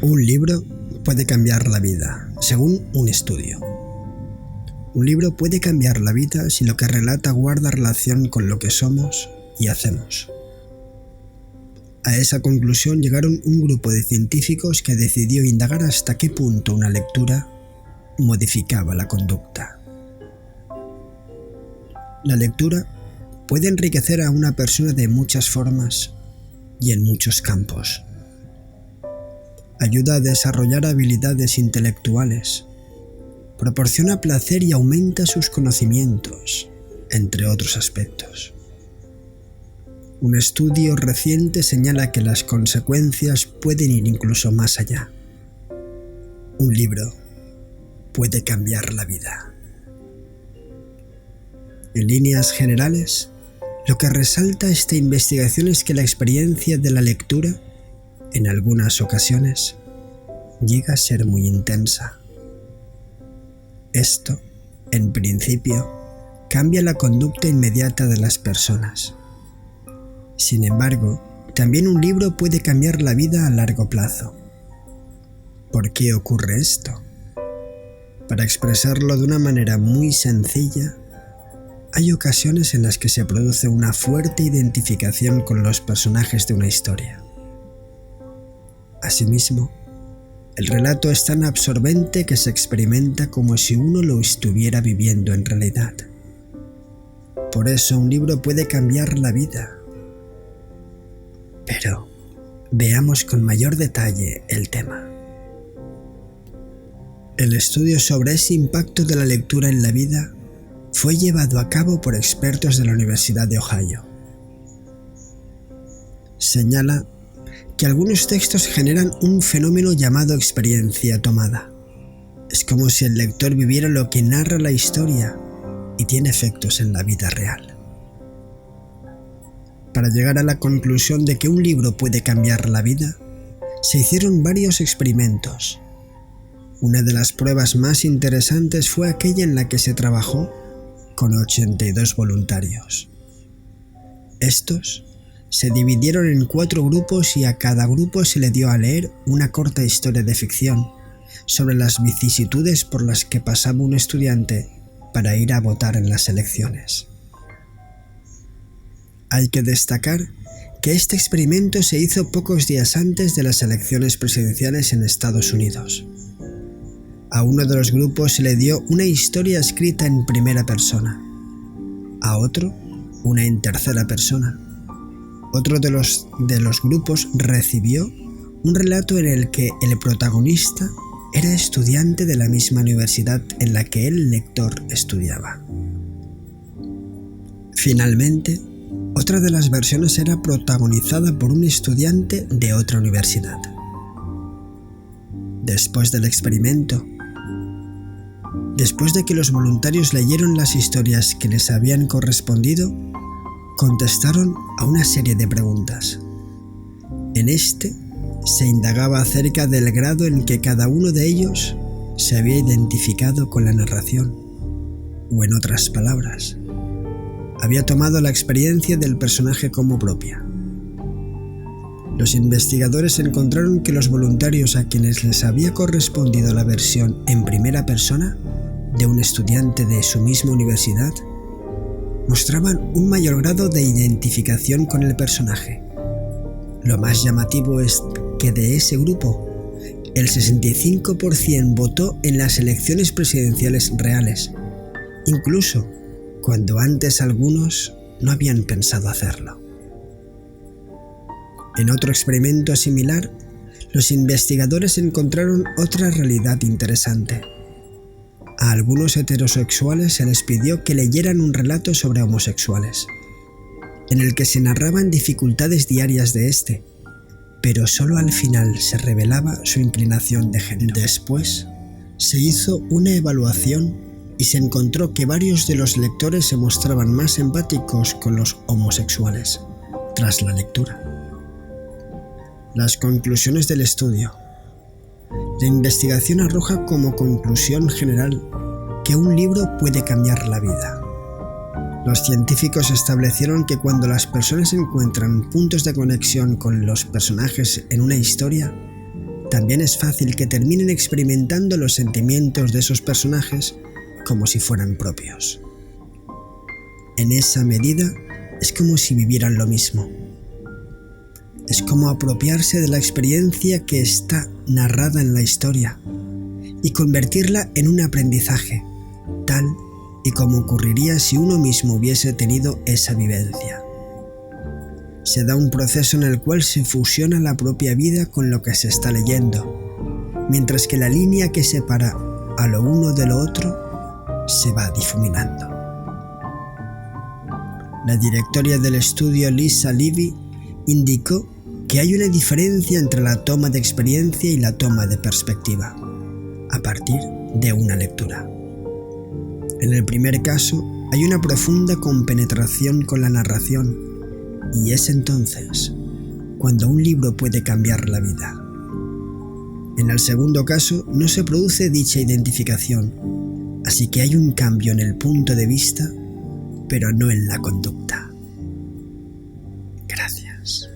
Un libro puede cambiar la vida, según un estudio. Un libro puede cambiar la vida si lo que relata guarda relación con lo que somos y hacemos. A esa conclusión llegaron un grupo de científicos que decidió indagar hasta qué punto una lectura modificaba la conducta. La lectura puede enriquecer a una persona de muchas formas y en muchos campos. Ayuda a desarrollar habilidades intelectuales, proporciona placer y aumenta sus conocimientos, entre otros aspectos. Un estudio reciente señala que las consecuencias pueden ir incluso más allá. Un libro puede cambiar la vida. En líneas generales, lo que resalta esta investigación es que la experiencia de la lectura, en algunas ocasiones, llega a ser muy intensa. Esto, en principio, cambia la conducta inmediata de las personas. Sin embargo, también un libro puede cambiar la vida a largo plazo. ¿Por qué ocurre esto? Para expresarlo de una manera muy sencilla, hay ocasiones en las que se produce una fuerte identificación con los personajes de una historia. Asimismo, el relato es tan absorbente que se experimenta como si uno lo estuviera viviendo en realidad. Por eso un libro puede cambiar la vida. Pero veamos con mayor detalle el tema. El estudio sobre ese impacto de la lectura en la vida fue llevado a cabo por expertos de la Universidad de Ohio. Señala que algunos textos generan un fenómeno llamado experiencia tomada. Es como si el lector viviera lo que narra la historia y tiene efectos en la vida real. Para llegar a la conclusión de que un libro puede cambiar la vida, se hicieron varios experimentos. Una de las pruebas más interesantes fue aquella en la que se trabajó con 82 voluntarios. Estos se dividieron en 4 grupos y a cada grupo se le dio a leer una corta historia de ficción sobre las vicisitudes por las que pasaba un estudiante para ir a votar en las elecciones. Hay que destacar que este experimento se hizo pocos días antes de las elecciones presidenciales en Estados Unidos. A uno de los grupos se le dio una historia escrita en primera persona, a otro una en tercera persona. Otro de los grupos recibió un relato en el que el protagonista era estudiante de la misma universidad en la que el lector estudiaba. Finalmente, otra de las versiones era protagonizada por un estudiante de otra universidad. Después del experimento, después de que los voluntarios leyeron las historias que les habían correspondido, contestaron a una serie de preguntas. En este se indagaba acerca del grado en que cada uno de ellos se había identificado con la narración, o en otras palabras, había tomado la experiencia del personaje como propia. Los investigadores encontraron que los voluntarios a quienes les había correspondido la versión en primera persona de un estudiante de su misma universidad mostraban un mayor grado de identificación con el personaje. Lo más llamativo es que de ese grupo, el 65% votó en las elecciones presidenciales reales, incluso cuando antes algunos no habían pensado hacerlo. En otro experimento similar, los investigadores encontraron otra realidad interesante. A algunos heterosexuales se les pidió que leyeran un relato sobre homosexuales, en el que se narraban dificultades diarias de este, pero solo al final se revelaba su inclinación de género. Después, se hizo una evaluación y se encontró que varios de los lectores se mostraban más empáticos con los homosexuales tras la lectura. Las conclusiones del estudio. La investigación arroja como conclusión general que un libro puede cambiar la vida. Los científicos establecieron que cuando las personas encuentran puntos de conexión con los personajes en una historia, también es fácil que terminen experimentando los sentimientos de esos personajes como si fueran propios. En esa medida, es como si vivieran lo mismo. Es como apropiarse de la experiencia que está narrada en la historia y convertirla en un aprendizaje, tal y como ocurriría si uno mismo hubiese tenido esa vivencia. Se da un proceso en el cual se fusiona la propia vida con lo que se está leyendo, mientras que la línea que separa a lo uno de lo otro se va difuminando. La directora del estudio, Lisa Levy, indicó que hay una diferencia entre la toma de experiencia y la toma de perspectiva, a partir de una lectura. En el primer caso, hay una profunda compenetración con la narración, y es entonces cuando un libro puede cambiar la vida. En el segundo caso, no se produce dicha identificación, así que hay un cambio en el punto de vista, pero no en la conducta. Gracias.